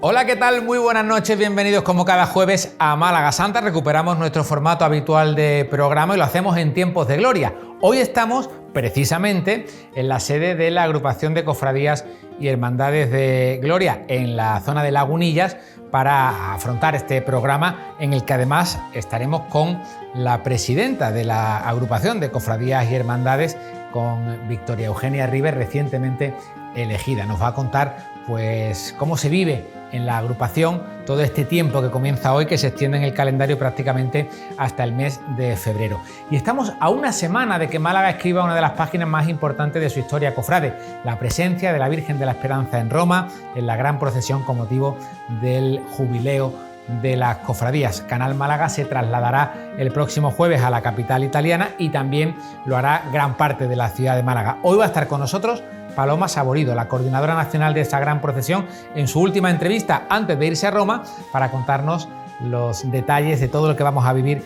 Hola, ¿qué tal? Muy buenas noches, bienvenidos como cada jueves a Málaga Santa. Recuperamos nuestro formato habitual de programa y lo hacemos en tiempos de gloria. Hoy estamos precisamente en la sede de la agrupación de cofradías y hermandades de Gloria, en la zona de Lagunillas, para afrontar este programa en el que además estaremos con la presidenta de la agrupación de cofradías y hermandades, con Victoria Eugenia Ribes, recientemente elegida. Nos va a contar pues cómo se vive en la agrupación todo este tiempo que comienza hoy, que se extiende en el calendario prácticamente hasta el mes de febrero. Y estamos a una semana de que Málaga escriba una de las páginas más importantes de su historia cofrade, la presencia de la Virgen de la Esperanza en Roma, en la gran procesión con motivo del jubileo de las cofradías. Canal Málaga se trasladará el próximo jueves a la capital italiana y también lo hará gran parte de la ciudad de Málaga. Hoy va a estar con nosotros Paloma Saborido, la coordinadora nacional de esta gran procesión, en su última entrevista antes de irse a Roma, para contarnos los detalles de todo lo que vamos a vivir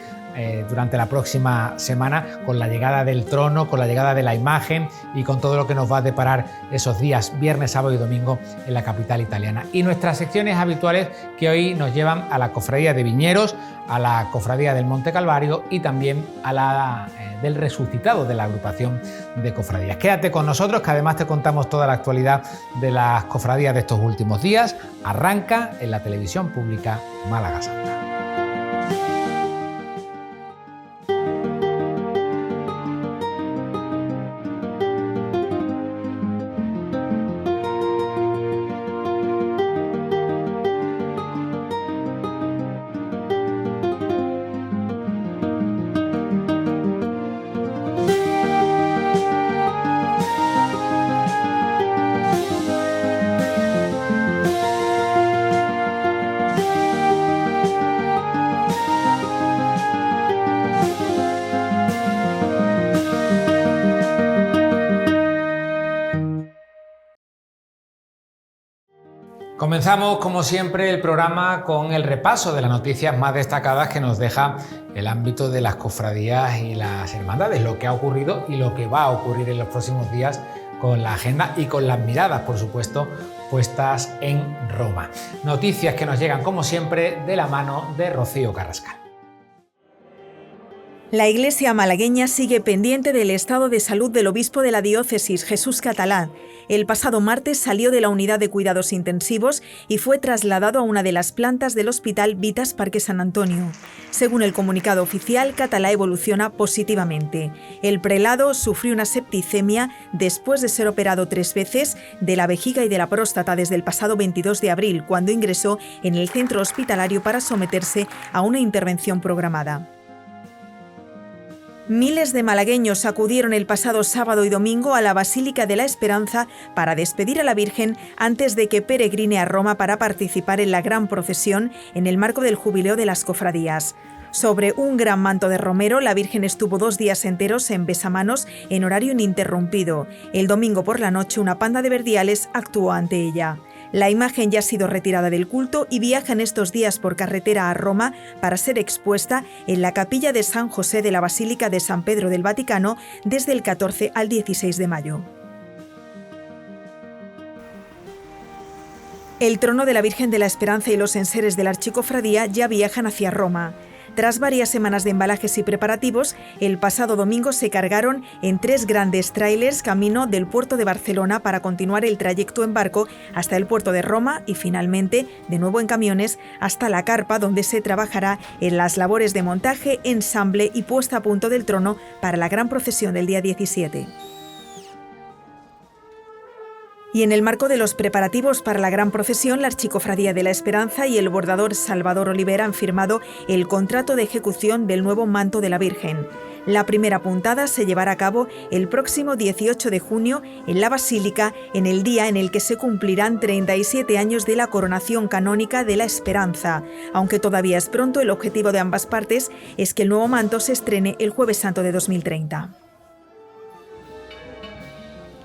durante la próxima semana, con la llegada del trono, con la llegada de la imagen y con todo lo que nos va a deparar esos días, viernes, sábado y domingo, en la capital italiana. Y nuestras secciones habituales, que hoy nos llevan a la cofradía de Viñeros, a la cofradía del Monte Calvario y también a la del Resucitado de la agrupación de cofradías. Quédate con nosotros, que además te contamos toda la actualidad de las cofradías de estos últimos días. Arranca en la televisión pública Málaga Santa. Comenzamos, como siempre, el programa con el repaso de las noticias más destacadas que nos deja el ámbito de las cofradías y las hermandades, lo que ha ocurrido y lo que va a ocurrir en los próximos días, con la agenda y con las miradas, por supuesto, puestas en Roma. Noticias que nos llegan, como siempre, de la mano de Rocío Carrascal. La Iglesia malagueña sigue pendiente del estado de salud del obispo de la diócesis, Jesús Catalá. El pasado martes salió de la unidad de cuidados intensivos y fue trasladado a una de las plantas del Hospital Vitas Parque San Antonio. Según el comunicado oficial, Catalá evoluciona positivamente. El prelado sufrió una septicemia después de ser operado 3 veces de la vejiga y de la próstata desde el pasado 22 de abril, cuando ingresó en el centro hospitalario para someterse a una intervención programada. Miles de malagueños acudieron el pasado sábado y domingo a la Basílica de la Esperanza para despedir a la Virgen antes de que peregrine a Roma para participar en la gran procesión en el marco del jubileo de las cofradías. Sobre un gran manto de romero, la Virgen estuvo 2 días enteros en besamanos en horario ininterrumpido. El domingo por la noche, una panda de verdiales actuó ante ella. La imagen ya ha sido retirada del culto y viaja en estos días por carretera a Roma para ser expuesta en la capilla de San José de la Basílica de San Pedro del Vaticano desde el 14 al 16 de mayo. El trono de la Virgen de la Esperanza y los enseres de la Archicofradía ya viajan hacia Roma. Tras varias semanas de embalajes y preparativos, el pasado domingo se cargaron en 3 grandes tráilers camino del puerto de Barcelona para continuar el trayecto en barco hasta el puerto de Roma y finalmente, de nuevo en camiones, hasta la carpa donde se trabajará en las labores de montaje, ensamble y puesta a punto del trono para la gran procesión del día 17. Y en el marco de los preparativos para la gran procesión, la Archicofradía de la Esperanza y el bordador Salvador Olivera han firmado el contrato de ejecución del nuevo manto de la Virgen. La primera puntada se llevará a cabo el próximo 18 de junio en la Basílica, en el día en el que se cumplirán 37 años de la coronación canónica de la Esperanza. Aunque todavía es pronto, el objetivo de ambas partes es que el nuevo manto se estrene el Jueves Santo de 2030.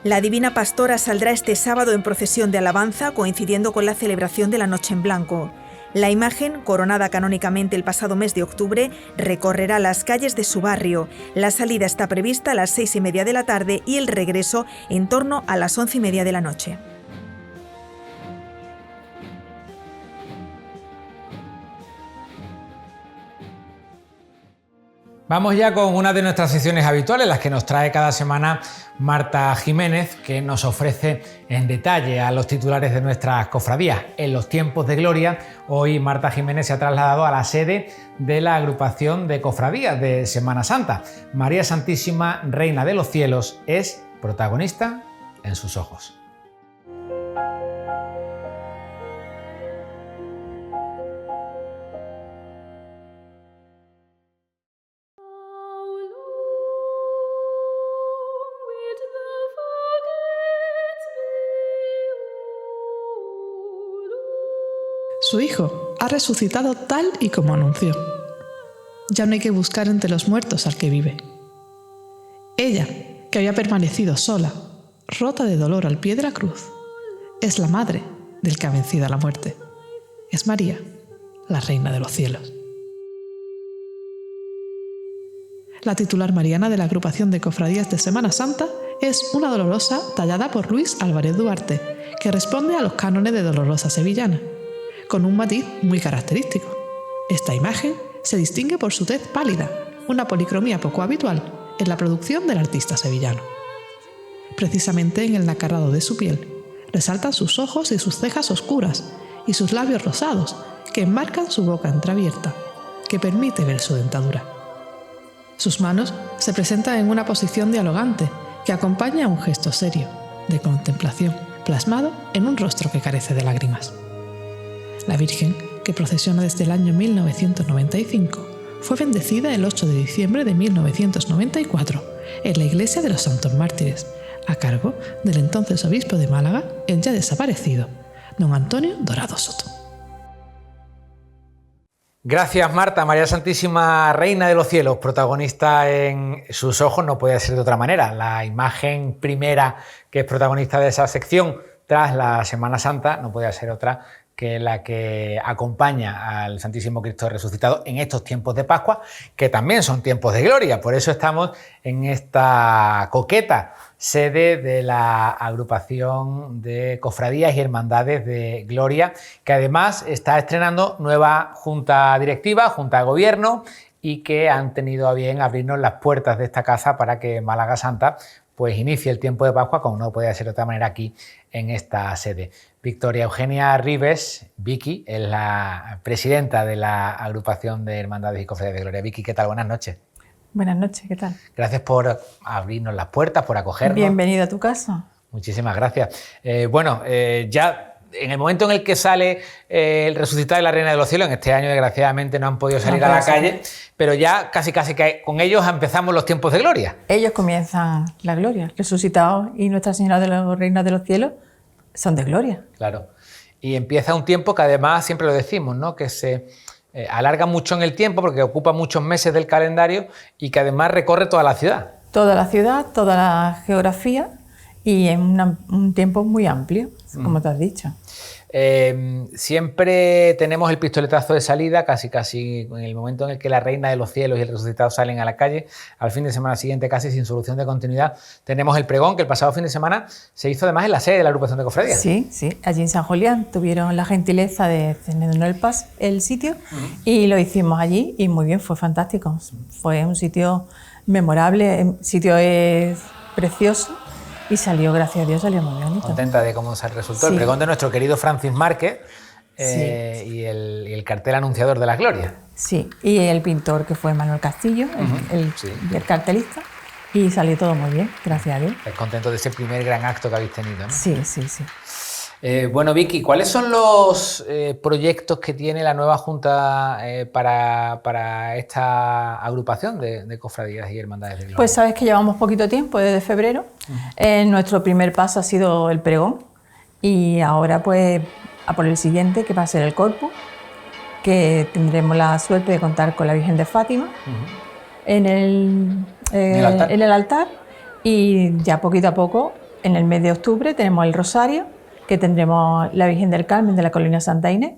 La Divina Pastora saldrá este sábado en procesión de alabanza, coincidiendo con la celebración de la Noche en Blanco. La imagen, coronada canónicamente el pasado mes de octubre, recorrerá las calles de su barrio. La salida está prevista a las 6:30 de la tarde y el regreso en torno a las 11:30 de la noche. Vamos ya con una de nuestras secciones habituales, las que nos trae cada semana Marta Jiménez, que nos ofrece en detalle a los titulares de nuestras cofradías. En los tiempos de gloria, hoy Marta Jiménez se ha trasladado a la sede de la agrupación de cofradías de Semana Santa. María Santísima, Reina de los Cielos, es protagonista en sus ojos. Su hijo ha resucitado tal y como anunció. Ya no hay que buscar entre los muertos al que vive. Ella, que había permanecido sola, rota de dolor al pie de la cruz, es la madre del que ha vencido a la muerte. Es María, la Reina de los Cielos. La titular mariana de la agrupación de cofradías de Semana Santa es una dolorosa tallada por Luis Álvarez Duarte, que responde a los cánones de dolorosa sevillana, con un matiz muy característico. Esta imagen se distingue por su tez pálida, una policromía poco habitual en la producción del artista sevillano. Precisamente en el nacarrado de su piel, resaltan sus ojos y sus cejas oscuras y sus labios rosados que enmarcan su boca entreabierta, que permite ver su dentadura. Sus manos se presentan en una posición dialogante que acompaña a un gesto serio, de contemplación, plasmado en un rostro que carece de lágrimas. La Virgen, que procesiona desde el año 1995, fue bendecida el 8 de diciembre de 1994 en la Iglesia de los Santos Mártires, a cargo del entonces obispo de Málaga, el ya desaparecido, don Antonio Dorado Soto. Gracias, Marta. María Santísima, Reina de los Cielos, protagonista en sus ojos, no puede ser de otra manera. La imagen primera que es protagonista de esa sección tras la Semana Santa no podía ser otra que la que acompaña al Santísimo Cristo resucitado en estos tiempos de Pascua, que también son tiempos de gloria. Por eso estamos en esta coqueta sede de la agrupación de cofradías y hermandades de gloria, que además está estrenando nueva junta directiva, junta de gobierno, y que han tenido a bien abrirnos las puertas de esta casa para que Málaga Santa pues inicie el tiempo de Pascua, como no podía ser de otra manera, aquí en esta sede. Victoria Eugenia Ribes, Vicky, es la presidenta de la agrupación de hermandades y cofradías de gloria. Vicky, ¿qué tal? Buenas noches. Buenas noches, ¿qué tal? Gracias por abrirnos las puertas, por acogernos. Bienvenido a tu casa. Muchísimas gracias. Ya en el momento en el que sale el resucitado de la Reina de los Cielos, en este año desgraciadamente no han podido salir a la calle, pero ya casi que con ellos empezamos los tiempos de gloria. Ellos comienzan la gloria. Resucitados y Nuestra Señora de los Reinas de los Cielos son de gloria. Claro. Y empieza un tiempo que además, siempre lo decimos, ¿no?, que se alarga mucho en el tiempo porque ocupa muchos meses del calendario y que además recorre toda la ciudad. Toda la ciudad, toda la geografía y en un tiempo muy amplio, como te has dicho. Siempre tenemos el pistoletazo de salida, casi en el momento en el que la Reina de los Cielos y el resucitado salen a la calle. Al fin de semana siguiente, casi sin solución de continuidad, tenemos el pregón, que el pasado fin de semana se hizo además en la sede de la agrupación de cofradías. Sí, allí en San Julián tuvieron la gentileza de cedernos el sitio y lo hicimos allí y muy bien, fue fantástico. Fue un sitio memorable, el sitio es precioso. Y salió, gracias a Dios, salió muy bonito. Contenta de cómo se resultó el pregón de nuestro querido Francis Márquez y el cartel anunciador de la gloria. Sí, y el pintor que fue Manuel Castillo, el cartelista, y salió todo muy bien, gracias a Dios. Estás contento de ese primer gran acto que habéis tenido, ¿no? Sí. Bueno, Vicky, ¿cuáles son los proyectos que tiene la nueva Junta para esta agrupación de cofradías y hermandades de gloria? Pues sabes que llevamos poquito tiempo, desde febrero. Nuestro primer paso ha sido el pregón y ahora pues a por el siguiente, que va a ser el Corpus, que tendremos la suerte de contar con la Virgen de Fátima en el altar, y ya poquito a poco, en el mes de octubre, tenemos el Rosario, que tendremos la Virgen del Carmen de la Colina Santa Inés,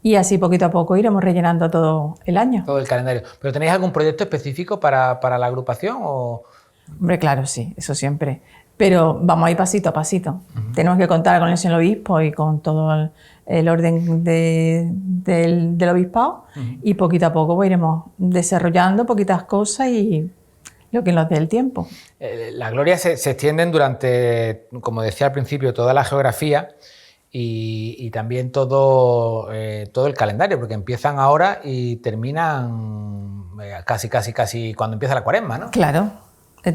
y así poquito a poco iremos rellenando todo el año. Todo el calendario. ¿Pero tenéis algún proyecto específico para la agrupación? Hombre, claro, sí, eso siempre. pero vamos a ir pasito a pasito. Tenemos que contar con el señor obispo y con todo el orden del obispado, y poquito a poco pues, iremos desarrollando poquitas cosas y lo que nos dé el tiempo. Las glorias se extienden durante, como decía al principio, toda la geografía y también todo el calendario, porque empiezan ahora y terminan casi cuando empieza la Cuaresma, ¿no? Claro,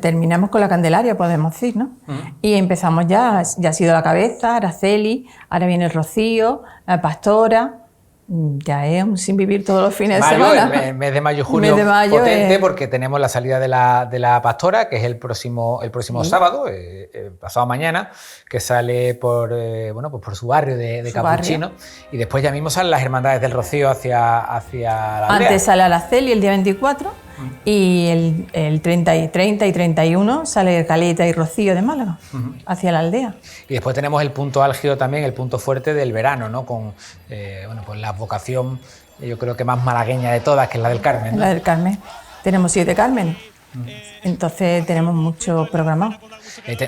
terminamos con la Candelaria, podemos decir, ¿no? Y empezamos ya ha sido la Cabeza, Araceli, ahora viene el Rocío, la Pastora. Ya es un sin vivir todos los fines de semana. El mes de mayo-junio potente, porque tenemos la salida de la Pastora, que es el próximo sábado, pasado mañana, que sale por su barrio de Capuchino, y después ya mismo salen las hermandades del Rocío hacia la aldea. Antes sale Araceli el día 24, y el 30 y 31 sale Caleta y Rocío de Málaga, hacia la aldea. Y después tenemos el punto álgido también, el punto fuerte del verano, ¿no? Con pues la vocación, yo creo que más malagueña de todas, que es la del Carmen, ¿no? La del Carmen. Tenemos 7 Cármenes. Entonces tenemos mucho programado.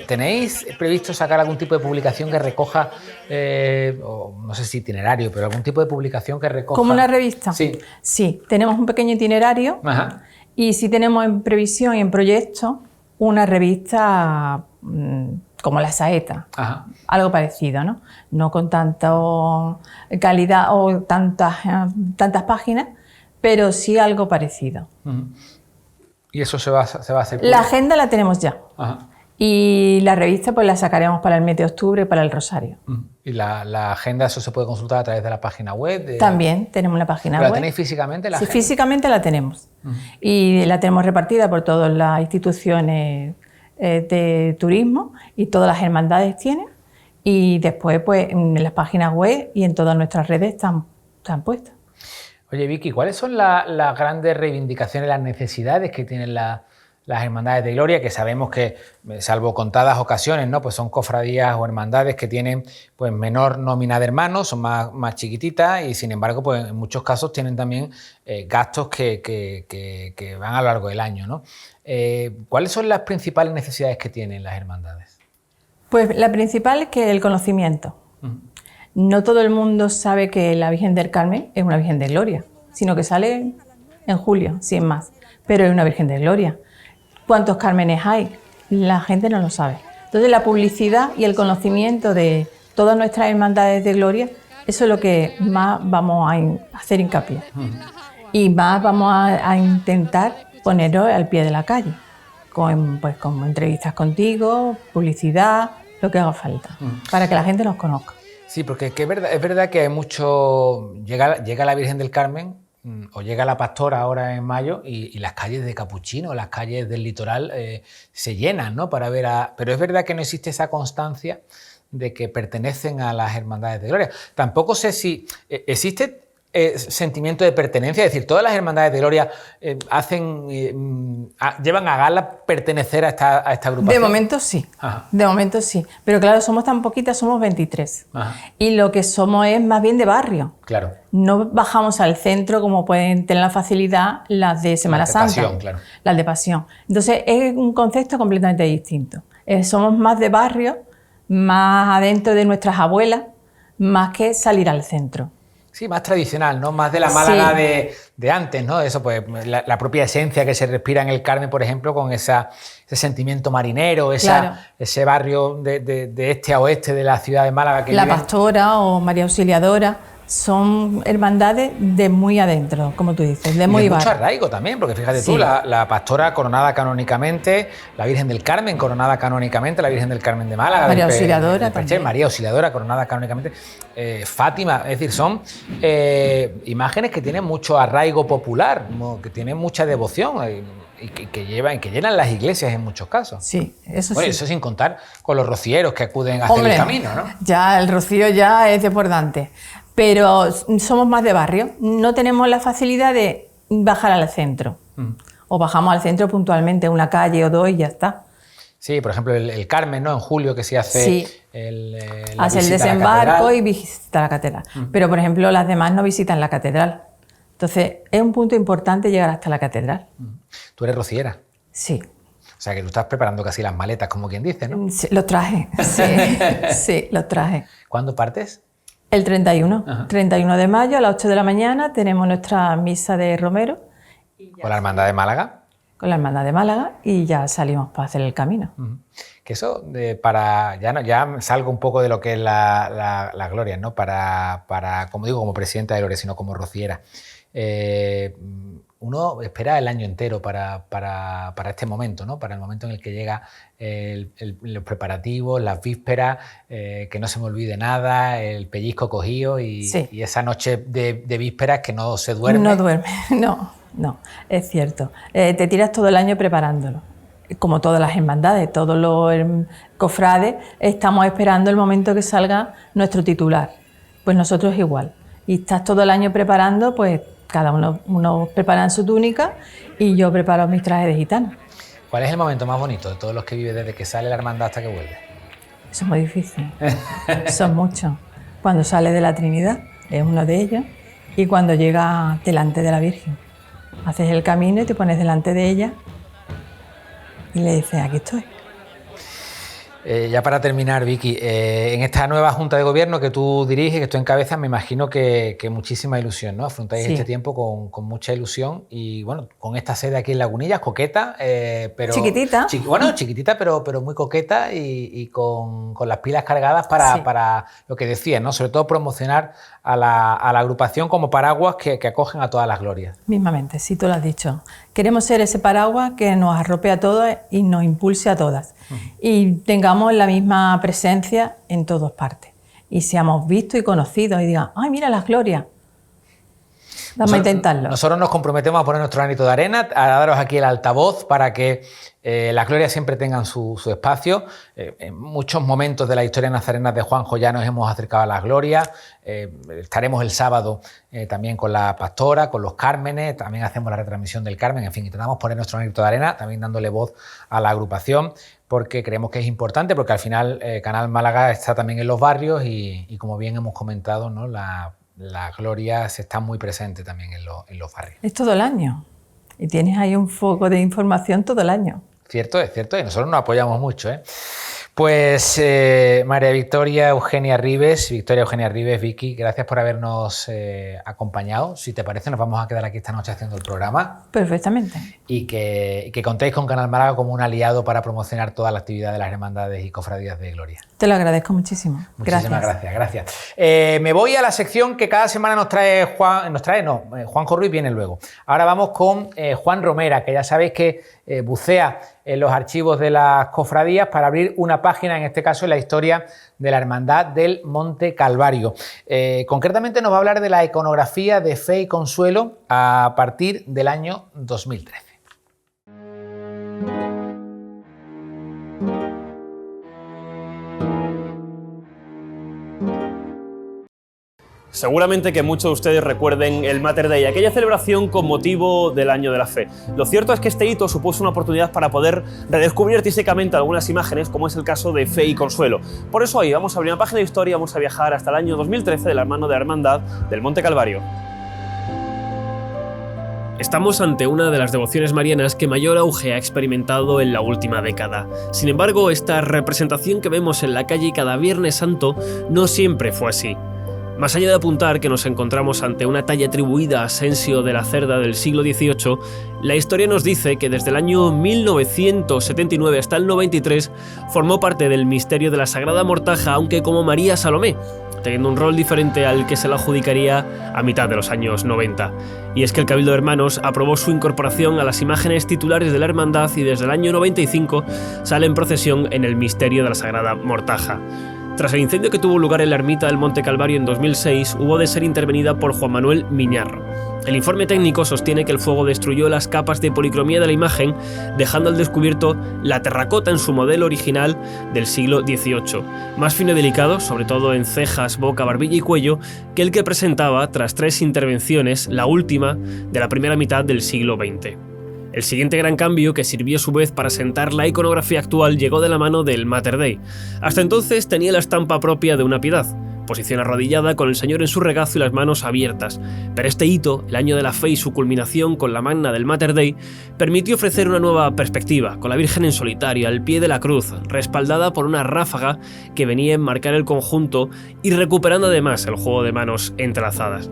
¿Tenéis previsto sacar algún tipo de publicación que recoja, o no sé si itinerario, pero algún tipo de publicación que recoja? ¿Como una revista? Sí. Sí, tenemos un pequeño itinerario. Ajá. Y sí tenemos en previsión y en proyecto una revista como La Saeta. Ajá. Algo parecido, ¿no? No con tanta calidad o tantas páginas, pero sí algo parecido. ¿Y eso se va a hacer? La agenda la tenemos ya. Ajá. Y la revista pues la sacaremos para el mes de octubre y para el Rosario. ¿Y la agenda, eso se puede consultar a través de la página web? También tenemos la página web. ¿La tenéis físicamente la agenda? Sí, físicamente la tenemos. Y la tenemos repartida por todas las instituciones de turismo, y todas las hermandades tienen. Y después pues en las páginas web y en todas nuestras redes están puestas. Oye, Vicky, ¿cuáles son las grandes reivindicaciones, las necesidades que tienen las hermandades de gloria, que sabemos que, salvo contadas ocasiones, ¿no? Pues son cofradías o hermandades que tienen pues menor nómina de hermanos, son más chiquititas, y sin embargo pues en muchos casos tienen también gastos que van a lo largo del año, ¿no? ¿Cuáles son las principales necesidades que tienen las hermandades? Pues la principal es que el conocimiento. No todo el mundo sabe que la Virgen del Carmen es una Virgen de Gloria, sino que sale en julio, sin más, pero es una Virgen de Gloria. ¿Cuántos Cármenes hay? La gente no lo sabe. Entonces la publicidad y el conocimiento de todas nuestras hermandades de gloria, eso es lo que más vamos a hacer hincapié. Y más vamos a intentar ponerlo al pie de la calle, con entrevistas contigo, publicidad, lo que haga falta, para que la gente nos conozca. Sí, porque es verdad que hay mucho... Llega la Virgen del Carmen, o llega la Pastora ahora en mayo, y las calles de Capuchino, las calles del litoral se llenan, ¿no? Para ver pero es verdad que no existe esa constancia de que pertenecen a las hermandades de gloria. Tampoco sé si existe sentimiento de pertenencia, es decir, todas las hermandades de gloria llevan a gala pertenecer a esta agrupación. De momento sí. Ajá. De momento sí, pero claro, somos tan poquitas, somos 23. Ajá. Y lo que somos es más bien de barrio. Claro. No bajamos al centro como pueden tener la facilidad las de Semana Santa. Pasión, claro. Las de Pasión. Entonces es un concepto completamente distinto. Somos más de barrio, más adentro de nuestras abuelas, más que salir al centro. Sí, más tradicional, ¿no? Más de la Málaga de antes, ¿no? Eso, pues, la propia esencia que se respira en el Carmen, por ejemplo, con ese sentimiento marinero, ese barrio de este a oeste de la ciudad de Málaga. La Pastora o María Auxiliadora son hermandades de muy adentro, como tú dices, de muy mucho arraigo también, porque fíjate tú, la Pastora coronada canónicamente, la Virgen del Carmen coronada canónicamente, la Virgen del Carmen de Málaga, María Auxiliadora también. María Auxiliadora coronada canónicamente, Fátima, es decir, son imágenes que tienen mucho arraigo popular, que tienen mucha devoción y que llenan las iglesias en muchos casos. Sí, eso sí. Eso sin contar con los rocieros que acuden a hacer el camino, ¿no? Ya el rocío ya es desbordante. Pero somos más de barrio, no tenemos la facilidad de bajar al centro. O bajamos al centro puntualmente, una calle o dos y ya está. Sí, por ejemplo, el Carmen, ¿no? En julio que se hace hace el desembarco y visita la catedral. Pero, por ejemplo, las demás no visitan la catedral. Entonces, es un punto importante llegar hasta la catedral. ¿Tú eres rociera? Sí. O sea que tú estás preparando casi las maletas, como quien dice, ¿no? Sí, los traje, sí, los traje. ¿Cuándo partes? El 31, Ajá. 31 de mayo a las 8 de la mañana tenemos nuestra misa de Romero. ¿Con la Hermandad de Málaga? Con la Hermandad de Málaga y ya salimos para hacer el camino. Que eso, ya salgo un poco de lo que es la gloria, ¿no? Para, como digo, como presidenta de Gloria, sino como rociera. Uno espera el año entero para este momento, ¿no? Para el momento en el que llega los preparativos, las vísperas, que no se me olvide nada, el pellizco cogido y esa noche de vísperas que no se duerme. No duerme, no, es cierto. Te tiras todo el año preparándolo. Como todas las hermandades, todos los cofrades, estamos esperando el momento que salga nuestro titular. Pues nosotros igual. Y estás todo el año preparando, pues cada uno prepara su túnica y yo preparo mis trajes de gitana. ¿Cuál es el momento más bonito de todos los que vive desde que sale la hermandad hasta que vuelve? Eso es muy difícil. Son muchos. Cuando sale de la Trinidad, es uno de ellos, y cuando llega delante de la Virgen. Haces el camino y te pones delante de ella y le dices, aquí estoy. Ya para terminar, Vicky, en esta nueva Junta de Gobierno que tú diriges, que tú encabezas, me imagino que muchísima ilusión, ¿no? Afrontáis este tiempo con mucha ilusión y, bueno, con esta sede aquí en Lagunillas, coqueta, pero... Chiquitita. Chiquitita, pero muy coqueta y con las pilas cargadas para lo que decías, ¿no? Sobre todo promocionar a la agrupación como paraguas que acogen a todas las glorias. Mismamente, sí, tú lo has dicho. Queremos ser ese paraguas que nos arrope a todas y nos impulse a todas. Y tengamos la misma presencia en todas partes. Y seamos vistos y conocidos y digan, ¡ay, mira las glorias! Vamos a intentarlo. Nosotros nos comprometemos a poner nuestro granito de arena, a daros aquí el altavoz para que las glorias siempre tengan su espacio. En muchos momentos de la historia nazarena de Juanjo ya nos hemos acercado a las glorias. Estaremos el sábado también con la pastora, con los cármenes, también hacemos la retransmisión del Carmen. En fin, intentamos poner nuestro granito de arena, también dándole voz a la agrupación, porque creemos que es importante, porque al final Canal Málaga está también en los barrios y como bien hemos comentado, ¿no? Las glorias están muy presentes también en los barrios. Es todo el año. Y tienes ahí un foco de información todo el año. Cierto, es cierto, y nosotros nos apoyamos mucho, ¿eh? Pues María Victoria Eugenia Ribes, Vicky, gracias por habernos acompañado. Si te parece, nos vamos a quedar aquí esta noche haciendo el programa. Perfectamente. Y que contéis con Canal Málaga como un aliado para promocionar toda la actividad de las hermandades y cofradías de Gloria. Te lo agradezco muchísimo. Muchísimas gracias. Me voy a la sección que cada semana nos trae Juanjo Ruiz viene luego. Ahora vamos con Juan Romera, que ya sabéis que bucea en los archivos de las cofradías para abrir una página, en este caso en la historia de la Hermandad del Monte Calvario. Concretamente nos va a hablar de la iconografía de Fe y Consuelo a partir del año 2013. Seguramente que muchos de ustedes recuerden el Mater Dei, aquella celebración con motivo del Año de la Fe. Lo cierto es que este hito supuso una oportunidad para poder redescubrir artísticamente algunas imágenes, como es el caso de Fe y Consuelo. Por eso hoy vamos a abrir una página de historia, vamos a viajar hasta el año 2013 de la mano de la Hermandad del Monte Calvario. Estamos ante una de las devociones marianas que mayor auge ha experimentado en la última década. Sin embargo, esta representación que vemos en la calle cada Viernes Santo no siempre fue así. Más allá de apuntar que nos encontramos ante una talla atribuida a Asensio de la Cerda del siglo XVIII, la historia nos dice que desde el año 1979 hasta el 93 formó parte del misterio de la Sagrada Mortaja, aunque como María Salomé, teniendo un rol diferente al que se le adjudicaría a mitad de los años 90. Y es que el Cabildo de Hermanos aprobó su incorporación a las imágenes titulares de la hermandad y desde el año 95 sale en procesión en el misterio de la Sagrada Mortaja. Tras el incendio que tuvo lugar en la ermita del Monte Calvario en 2006, hubo de ser intervenida por Juan Manuel Miñarro. El informe técnico sostiene que el fuego destruyó las capas de policromía de la imagen, dejando al descubierto la terracota en su modelo original del siglo XVIII, más fino y delicado, sobre todo en cejas, boca, barbilla y cuello, que el que presentaba tras 3 intervenciones, la última de la primera mitad del siglo XX. El siguiente gran cambio, que sirvió a su vez para sentar la iconografía actual, llegó de la mano del Mater Dei. Hasta entonces tenía la estampa propia de una piedad, posición arrodillada con el Señor en su regazo y las manos abiertas. Pero este hito, el año de la fe y su culminación con la magna del Mater Dei, permitió ofrecer una nueva perspectiva, con la Virgen en solitario, al pie de la cruz, respaldada por una ráfaga que venía a enmarcar el conjunto y recuperando además el juego de manos entrelazadas.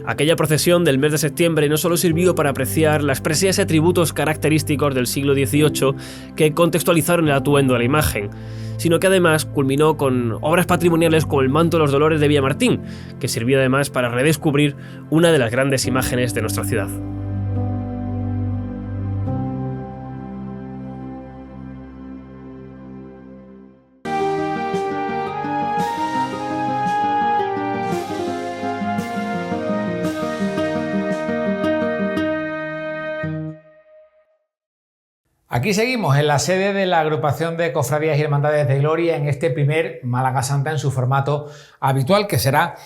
Aquella procesión del mes de septiembre no solo sirvió para apreciar las preseas y atributos característicos del siglo XVIII que contextualizaron el atuendo de la imagen, sino que además culminó con obras patrimoniales como el Manto de los Dolores de Villamartín, que sirvió además para redescubrir una de las grandes imágenes de nuestra ciudad. Aquí seguimos en la sede de la agrupación de Cofradías y Hermandades de Gloria en este primer Málaga Santa en su formato habitual, que será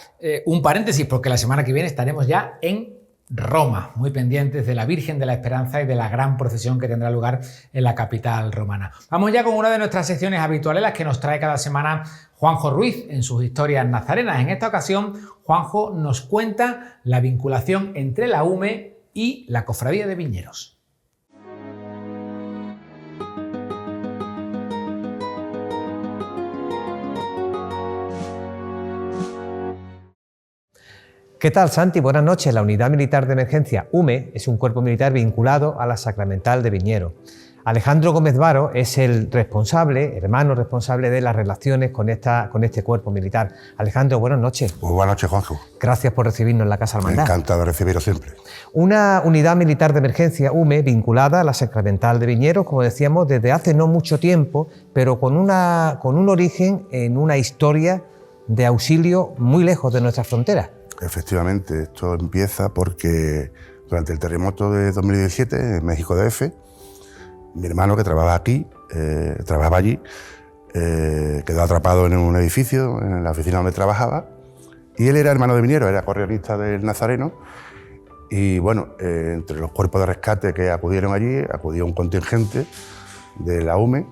un paréntesis porque la semana que viene estaremos ya en Roma, muy pendientes de la Virgen de la Esperanza y de la gran procesión que tendrá lugar en la capital romana. Vamos ya con una de nuestras secciones habituales, las que nos trae cada semana Juanjo Ruiz en sus historias nazarenas. En esta ocasión, Juanjo nos cuenta la vinculación entre la UME y la Cofradía de Viñeros. ¿Qué tal, Santi? Buenas noches. La Unidad Militar de Emergencia, UME, es un cuerpo militar vinculado a la Sacramental de Viñeros. Alejandro Gómez Varo es el responsable, hermano responsable de las relaciones con este cuerpo militar. Alejandro, buenas noches. Muy buenas noches, Juanjo. Gracias por recibirnos en la Casa Hermandad. Encantado de recibiros siempre. Una unidad militar de emergencia, UME, vinculada a la Sacramental de Viñeros, como decíamos, desde hace no mucho tiempo, pero con un origen en una historia de auxilio muy lejos de nuestras fronteras. Efectivamente, esto empieza porque durante el terremoto de 2017 en México DF, mi hermano que trabajaba allí, quedó atrapado en un edificio, en la oficina donde trabajaba, y él era hermano de Viñeros, era correonista del Nazareno, y bueno, entre los cuerpos de rescate que acudieron allí, acudió un contingente de la UME,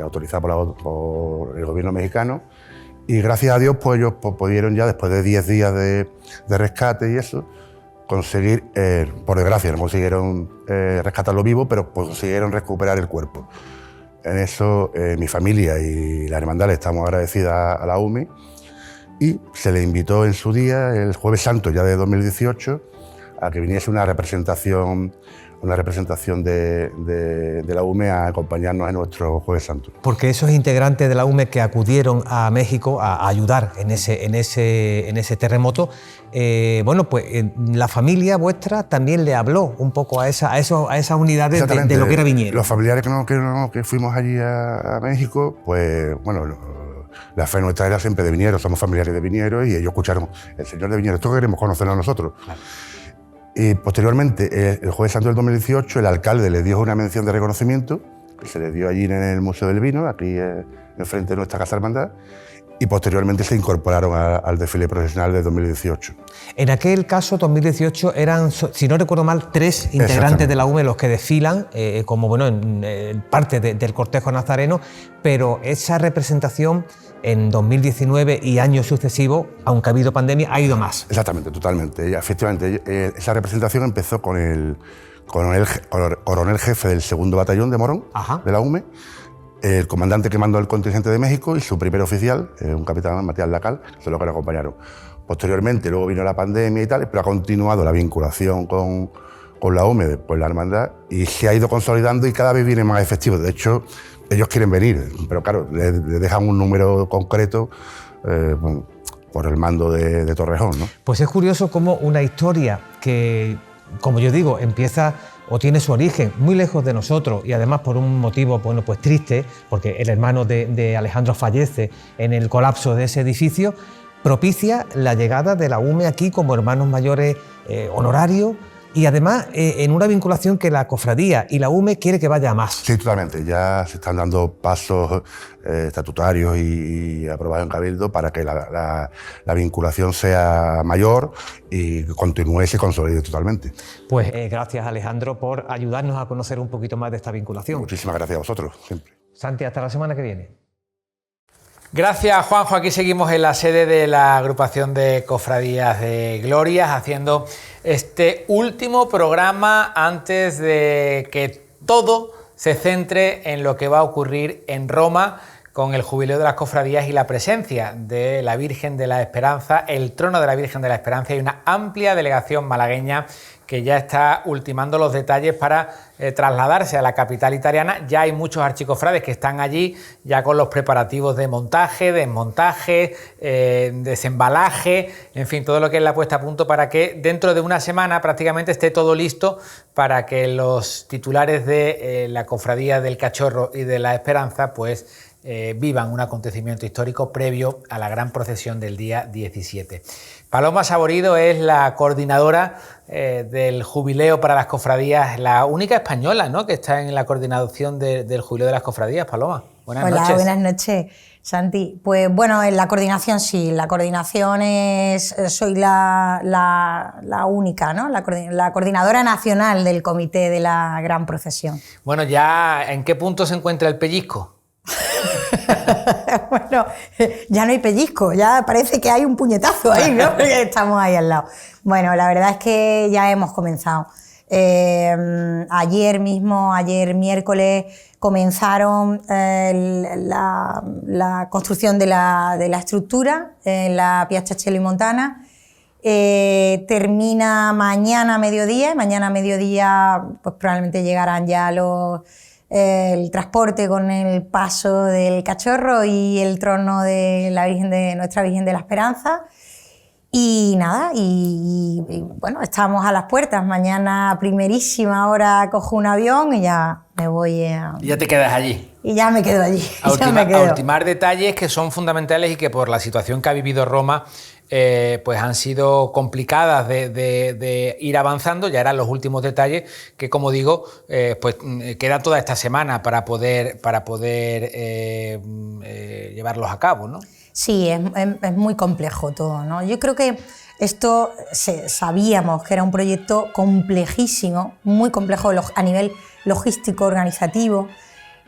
autorizado por el gobierno mexicano. Y gracias a Dios, pues ellos pudieron ya, después de 10 días de rescate y eso, conseguir, por desgracia, no consiguieron rescatarlo vivo, pero consiguieron recuperar el cuerpo. En eso, mi familia y la hermandad le estamos agradecidas a la UME y se le invitó en su día, el Jueves Santo ya de 2018, a que viniese una representación de la UME a acompañarnos en nuestro Jueves Santo. Porque esos integrantes de la UME que acudieron a México a ayudar en ese terremoto, bueno, pues la familia vuestra también le habló un poco a esas unidades de lo que era Viñeros. Los familiares que fuimos allí a México, pues bueno, la fe nuestra era siempre de Viñeros, somos familiares de Viñeros y ellos escucharon, el Señor de Viñeros, esto queremos conocerlo a nosotros. Claro. Y posteriormente, el Jueves Santo del 2018, el alcalde le dio una mención de reconocimiento, que se le dio allí en el Museo del Vino, aquí enfrente de nuestra Casa Hermandad, y posteriormente se incorporaron al desfile procesional de 2018. En aquel caso, 2018, eran, si no recuerdo mal, 3 integrantes de la UME los que desfilan, como bueno, en parte del cortejo nazareno, pero esa representación en 2019 y años sucesivos, aunque ha habido pandemia, ha ido más. Exactamente, totalmente. Efectivamente, esa representación empezó con el coronel jefe del 2º Batallón de Morón, Ajá. de la UME, el comandante que mandó el contingente de México y su primer oficial, un capitán Matías Lacal, son los que nos acompañaron. Posteriormente, luego vino la pandemia y tal, pero ha continuado la vinculación con la UME, después la hermandad, y se ha ido consolidando y cada vez viene más efectivo. De hecho, ellos quieren venir, pero claro, le dejan un número concreto por el mando de Torrejón, ¿no? Pues es curioso cómo una historia que, como yo digo, empieza o tiene su origen muy lejos de nosotros y además por un motivo, bueno, pues triste, porque el hermano de Alejandro fallece en el colapso de ese edificio, propicia la llegada de la UME aquí como hermanos mayores honorarios y además en una vinculación que la cofradía y la UME quiere que vaya a más. Sí, totalmente. Ya se están dando pasos estatutarios y aprobados en Cabildo para que la vinculación sea mayor y continúe y se consolide totalmente. Pues gracias, Alejandro, por ayudarnos a conocer un poquito más de esta vinculación. Muchísimas gracias a vosotros, siempre. Santi, hasta la semana que viene. Gracias, Juanjo. Aquí seguimos en la sede de la agrupación de Cofradías de Glorias, haciendo este último programa antes de que todo se centre en lo que va a ocurrir en Roma con el Jubileo de las Cofradías y la presencia de la Virgen de la Esperanza, el trono de la Virgen de la Esperanza, y una amplia delegación malagueña que ya está ultimando los detalles para trasladarse a la capital italiana. Ya hay muchos archicofrades que están allí, ya con los preparativos de montaje, desmontaje, desembalaje, en fin, todo lo que es la puesta a punto para que dentro de una semana prácticamente esté todo listo para que los titulares de la Cofradía del Cachorro y de la Esperanza pues vivan un acontecimiento histórico previo a la gran procesión del día 17. Paloma Saborido es la coordinadora del Jubileo para las Cofradías, la única española, ¿no?, que está en la coordinación del Jubileo de las Cofradías. Paloma, buenas noches. Hola, buenas noches, Santi. Pues bueno, en la coordinación sí, la coordinación soy la única, ¿no?, la coordinadora nacional del comité de la gran procesión. Bueno, ya, ¿en qué punto se encuentra el pellizco? Bueno, ya no hay pellizco, ya parece que hay un puñetazo ahí, ¿no? Porque estamos ahí al lado. Bueno, la verdad es que ya hemos comenzado. Ayer miércoles, comenzaron la construcción de la estructura en la Piazza Celimontana. Termina mañana a mediodía. Mañana a mediodía pues probablemente llegarán ya el transporte con el paso del Cachorro y el trono de nuestra Virgen de la Esperanza. Y nada, y bueno, estamos a las puertas. Mañana a primerísima hora cojo un avión y ya me voy a... Y ya te quedas allí. Y ya me quedo allí. A ultimar detalles que son fundamentales y que por la situación que ha vivido Roma pues han sido complicadas de ir avanzando. Ya eran los últimos detalles que, como digo, pues queda toda esta semana para poder llevarlos a cabo, ¿no? Sí, es muy complejo todo, ¿no? Yo creo que esto sabíamos que era un proyecto complejísimo, muy complejo a nivel logístico, organizativo,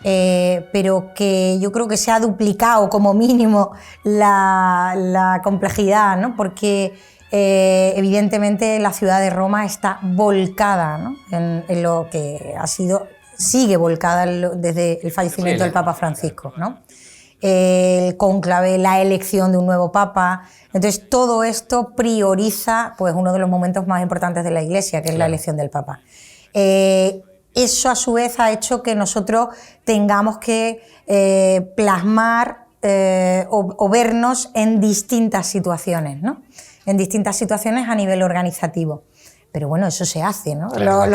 pero que yo creo que se ha duplicado como mínimo la complejidad, ¿no? Porque evidentemente la ciudad de Roma está volcada, ¿no?, en lo que sigue volcada desde el fallecimiento del Papa Francisco, ¿no? El cónclave, la elección de un nuevo papa. Entonces todo esto prioriza pues uno de los momentos más importantes de la Iglesia, que es la elección del papa. Eso a su vez ha hecho que nosotros tengamos que plasmar o vernos en distintas situaciones, ¿no? En distintas situaciones a nivel organizativo. Pero bueno, eso se hace, ¿no? Claro.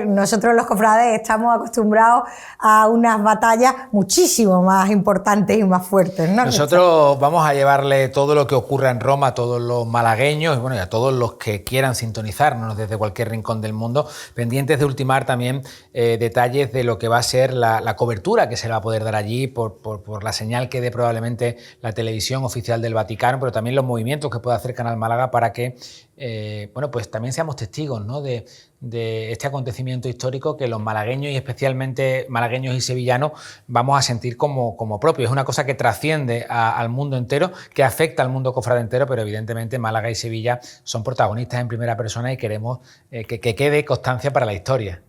Nosotros los cofrades estamos acostumbrados a unas batallas muchísimo más importantes y más fuertes, ¿no? Nosotros vamos a llevarle todo lo que ocurra en Roma a todos los malagueños y, bueno, y a todos los que quieran sintonizarnos desde cualquier rincón del mundo, pendientes de ultimar también detalles de lo que va a ser la cobertura que se le va a poder dar allí por la señal que dé probablemente la televisión oficial del Vaticano, pero también los movimientos que pueda hacer Canal Málaga para que bueno, pues también seamos testigos, ¿no?, de este acontecimiento histórico que los malagueños y especialmente malagueños y sevillanos vamos a sentir como propio. Es una cosa que trasciende al mundo entero, que afecta al mundo cofrade entero, pero evidentemente Málaga y Sevilla son protagonistas en primera persona y queremos que quede constancia para la historia.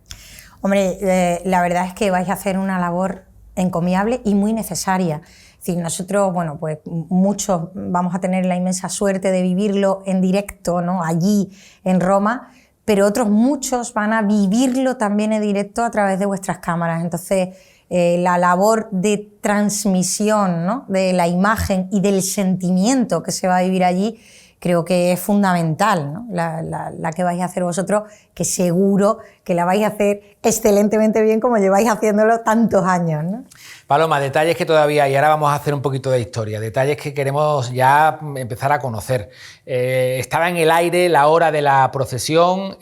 Hombre, la verdad es que vais a hacer una labor encomiable y muy necesaria. Es decir, nosotros, bueno, pues muchos vamos a tener la inmensa suerte de vivirlo en directo, ¿no?, allí en Roma, pero otros muchos van a vivirlo también en directo a través de vuestras cámaras. Entonces, la labor de transmisión, ¿no?, de la imagen y del sentimiento que se va a vivir allí, creo que es fundamental, ¿no?, la que vais a hacer vosotros, que seguro que la vais a hacer excelentemente bien como lleváis haciéndolo tantos años, ¿no? Paloma, detalles que todavía hay, ahora vamos a hacer un poquito de historia, detalles que queremos ya empezar a conocer. Estaba en el aire la hora de la procesión,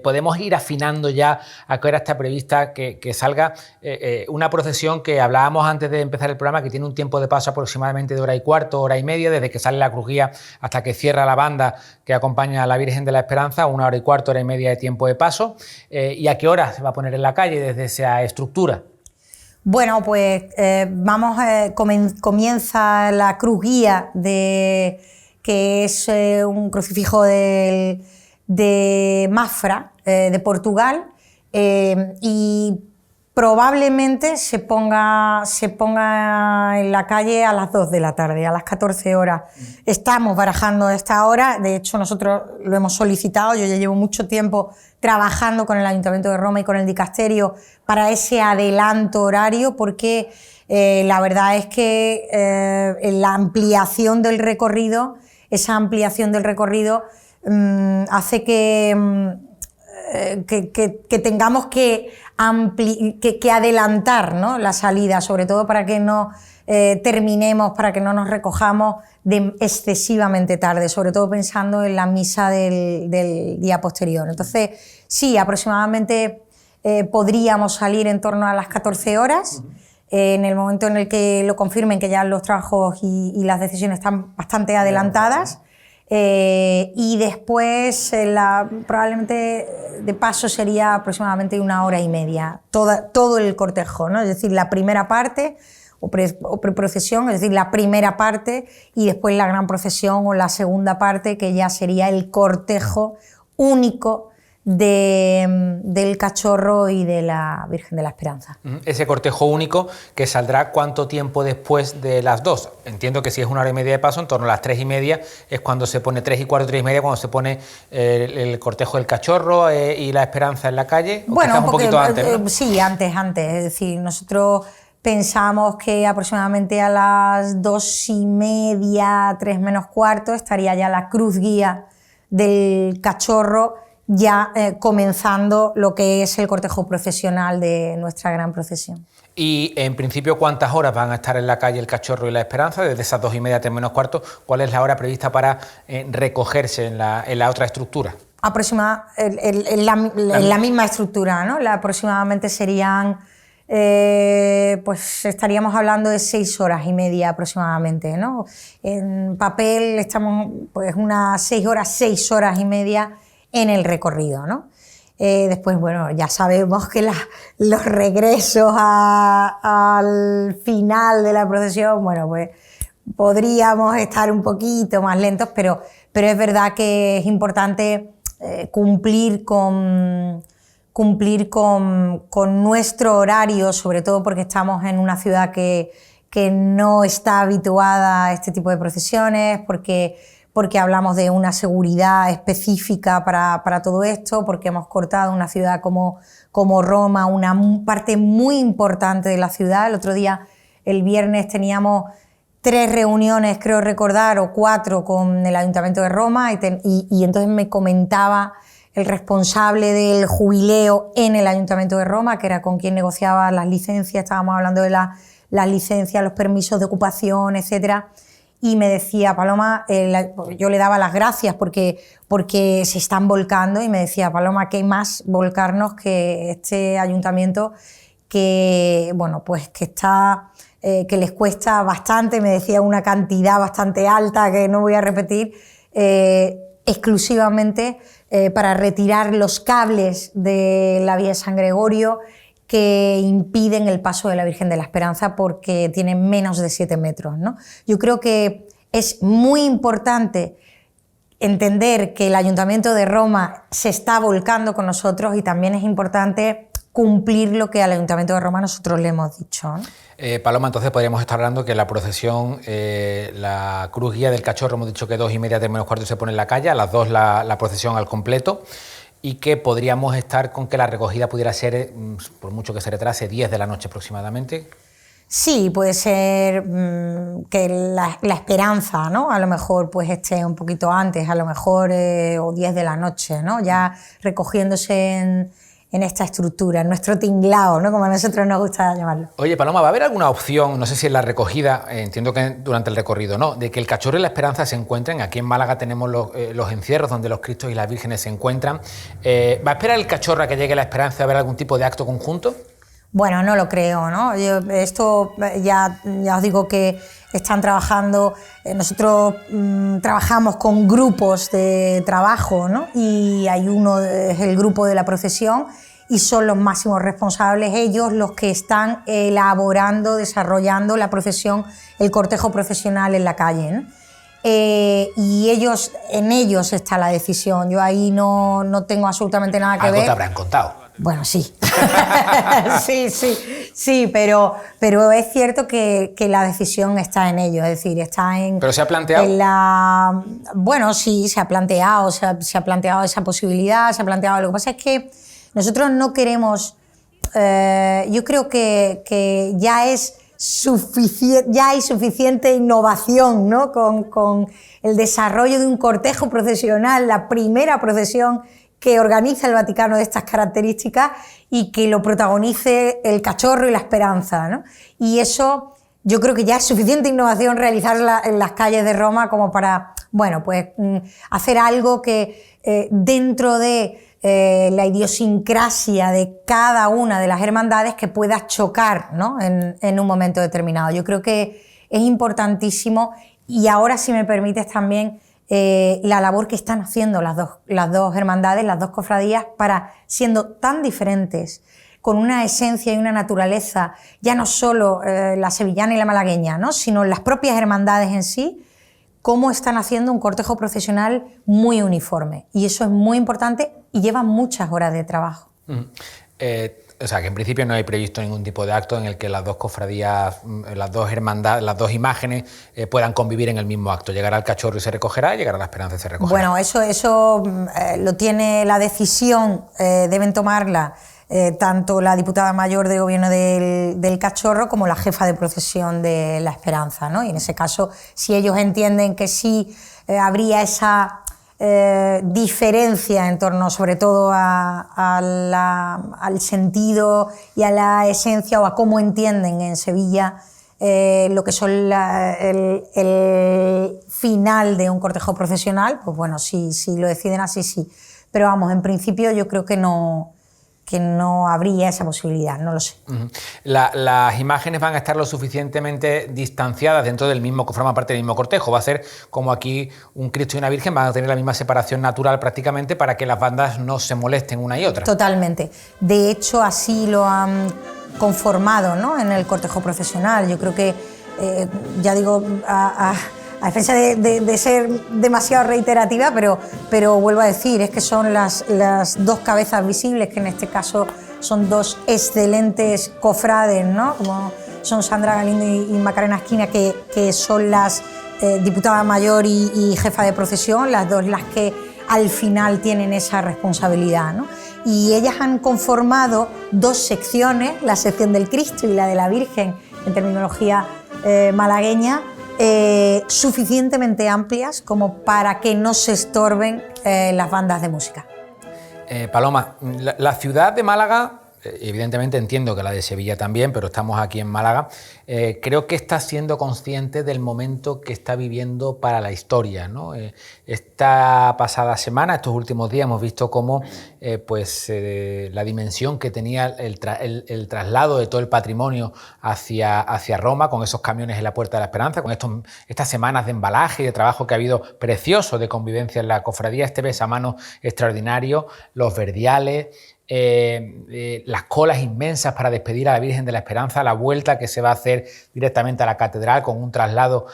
podemos ir afinando ya a qué hora está prevista que salga una procesión que hablábamos antes de empezar el programa, que tiene un tiempo de paso aproximadamente de hora y cuarto, hora y media, desde que sale la crujía hasta que cierra la banda que acompaña a la Virgen de la Esperanza, 1 hora y cuarto, hora y media de tiempo de paso. ¿Y a qué hora se va a poner en la calle desde esa estructura? Bueno, pues comienza la cruz guía, que es un crucifijo de Mafra, de Portugal, y probablemente se ponga en la calle a las 2 de la tarde, a las 14 horas. Estamos barajando esta hora, de hecho nosotros lo hemos solicitado, yo ya llevo mucho tiempo trabajando con el Ayuntamiento de Roma y con el Dicasterio para ese adelanto horario, porque la verdad es que la ampliación del recorrido, hace que tengamos que adelantar, ¿no?, la salida, sobre todo para que no terminemos, para que no nos recojamos excesivamente tarde, sobre todo pensando en la misa del día posterior. Entonces, sí, aproximadamente podríamos salir en torno a las 14 horas, en el momento en el que lo confirmen, que ya los trabajos y las decisiones están bastante adelantadas. Y después probablemente de paso sería aproximadamente 1 hora y media todo el cortejo, ¿no? Es decir, la primera parte o preprocesión, es decir, la primera parte, y después la gran procesión o la segunda parte, que ya sería el cortejo único del Cachorro y de la Virgen de la Esperanza. Ese cortejo único que saldrá ¿cuánto tiempo después de las 2? Entiendo que si es 1 hora y media de paso, en torno a las 3:30 es cuando se pone, 3 y cuarto, 3:30, cuando se pone el cortejo del Cachorro y la Esperanza en la calle. Bueno, un poquito antes, ¿no? Sí, antes. Es decir, nosotros pensamos que aproximadamente a las 2:30, 3 menos cuarto, estaría ya la cruz guía del Cachorro, ya comenzando lo que es el cortejo procesional de nuestra gran procesión. Y en principio, ¿cuántas horas van a estar en la calle el Cachorro y la Esperanza? Desde esas 2:30, 3 menos cuarto, ¿cuál es la hora prevista para recogerse en la otra estructura? En la misma estructura, ¿no? Aproximadamente serían, pues estaríamos hablando de 6 horas y media aproximadamente, ¿no? En papel estamos pues unas 6 horas y media en el recorrido, ¿no? Después, bueno, ya sabemos que los regresos al final de la procesión, bueno, pues podríamos estar un poquito más lentos, pero es verdad que es importante cumplir con nuestro horario, sobre todo porque estamos en una ciudad que no está habituada a este tipo de procesiones, porque hablamos de una seguridad específica para todo esto, porque hemos cortado una ciudad como Roma, una parte muy importante de la ciudad. El otro día, el viernes, teníamos 3 reuniones, creo recordar, o 4 con el Ayuntamiento de Roma, y entonces me comentaba el responsable del jubileo en el Ayuntamiento de Roma, que era con quien negociaba las licencias, estábamos hablando de las licencias, los permisos de ocupación, etcétera. Y me decía, Paloma, yo le daba las gracias porque se están volcando, y me decía, Paloma, ¿qué más volcarnos que este ayuntamiento que, bueno, pues que les cuesta bastante? Me decía una cantidad bastante alta que no voy a repetir, exclusivamente para retirar los cables de la vía de San Gregorio que impiden el paso de la Virgen de la Esperanza porque tiene menos de 7 metros, ¿no? Yo creo que es muy importante entender que el Ayuntamiento de Roma se está volcando con nosotros, y también es importante cumplir lo que al Ayuntamiento de Roma nosotros le hemos dicho, ¿no? Paloma, entonces podríamos estar hablando que la procesión, la cruz guía del Cachorro, hemos dicho que 2:30, 3 menos cuarto se pone en la calle, a las 2 la procesión al completo, y que podríamos estar con que la recogida pudiera ser, por mucho que se retrase, 10 de la noche aproximadamente. Sí, puede ser que la Esperanza, ¿no? A lo mejor pues esté un poquito antes, a lo mejor o 10 de la noche, ¿no? Ya recogiéndose en esta estructura, en nuestro tinglao, ¿no?, como a nosotros nos gusta llamarlo. Oye, Paloma, ¿va a haber alguna opción, no sé si en la recogida, entiendo que durante el recorrido, ¿no?, de que el Cachorro y la Esperanza se encuentren? Aquí en Málaga tenemos los encierros donde los Cristos y las Vírgenes se encuentran. ¿Va a esperar el Cachorro a que llegue la Esperanza a ver algún tipo de acto conjunto? Bueno, no lo creo, ¿no? Esto ya os digo que están trabajando, nosotros trabajamos con grupos de trabajo, ¿no? Y hay uno, es el grupo de la procesión, y son los máximos responsables, ellos los que están elaborando, desarrollando la procesión, el cortejo procesional en la calle, ¿no? Y en ellos está la decisión. Yo ahí no tengo absolutamente nada que ver. Algo te habrán contado. Bueno, sí. sí, pero es cierto que la decisión está en ellos, es decir, está en... ¿Pero se ha planteado? Bueno, sí, se ha planteado esa posibilidad, se ha planteado. Lo que pasa es que nosotros no queremos... yo creo que ya hay suficiente innovación, ¿no? Con el desarrollo de un cortejo procesional, la primera procesión que organiza el Vaticano de estas características y que lo protagonice el Cachorro y la Esperanza, ¿no? Y eso yo creo que ya es suficiente innovación realizarla en las calles de Roma como para, bueno, pues hacer algo que dentro de la idiosincrasia de cada una de las hermandades que pueda chocar, ¿no? en un momento determinado. Yo creo que es importantísimo, y ahora, si me permites también, la labor que están haciendo las dos hermandades, las dos cofradías, para, siendo tan diferentes, con una esencia y una naturaleza, ya no solo la sevillana y la malagueña, ¿no? Sino las propias hermandades en sí, cómo están haciendo un cortejo procesional muy uniforme. Y eso es muy importante y lleva muchas horas de trabajo. O sea, que en principio no hay previsto ningún tipo de acto en el que las dos cofradías, las dos hermandades, las dos imágenes puedan convivir en el mismo acto. Llegará el Cachorro y se recogerá, y llegará la Esperanza y se recogerá. Bueno, eso lo tiene la decisión, deben tomarla tanto la diputada mayor de gobierno del Cachorro como la jefa de procesión de la Esperanza, ¿no? Y en ese caso, si ellos entienden que sí habría esa diferencia en torno sobre todo al sentido y a la esencia, o a cómo entienden en Sevilla lo que son el final de un cortejo procesional, pues bueno, si lo deciden así, sí. Pero vamos, en principio yo creo que no habría esa posibilidad, no lo sé. Las imágenes van a estar lo suficientemente distanciadas dentro del mismo, que forma parte del mismo cortejo. Va a ser como aquí un Cristo y una Virgen, van a tener la misma separación natural prácticamente, para que las bandas no se molesten una y otra. Totalmente. De hecho, así lo han conformado, ¿no? En el cortejo procesional. Yo creo que, ya digo, a defensa de ser demasiado reiterativa, pero vuelvo a decir, es que son las dos cabezas visibles, que en este caso son dos excelentes cofrades, ¿no? Como son Sandra Galindo y Macarena Esquina, que son las diputada mayor y jefa de procesión, las dos las que al final tienen esa responsabilidad, ¿no? Y ellas han conformado dos secciones, la sección del Cristo y la de la Virgen, en terminología malagueña, suficientemente amplias como para que no se estorben las bandas de música. Paloma, la ciudad de Málaga, evidentemente entiendo que la de Sevilla también, pero estamos aquí en Málaga, creo que está siendo consciente del momento que está viviendo para la historia, ¿no? Esta pasada semana, estos últimos días, hemos visto cómo la dimensión que tenía el traslado de todo el patrimonio hacia Roma, con esos camiones en la Puerta de la Esperanza, con estas semanas de embalaje y de trabajo que ha habido precioso de convivencia en la cofradía, este besamano extraordinario, los verdiales, las colas inmensas para despedir a la Virgen de la Esperanza, la vuelta que se va a hacer directamente a la catedral con un traslado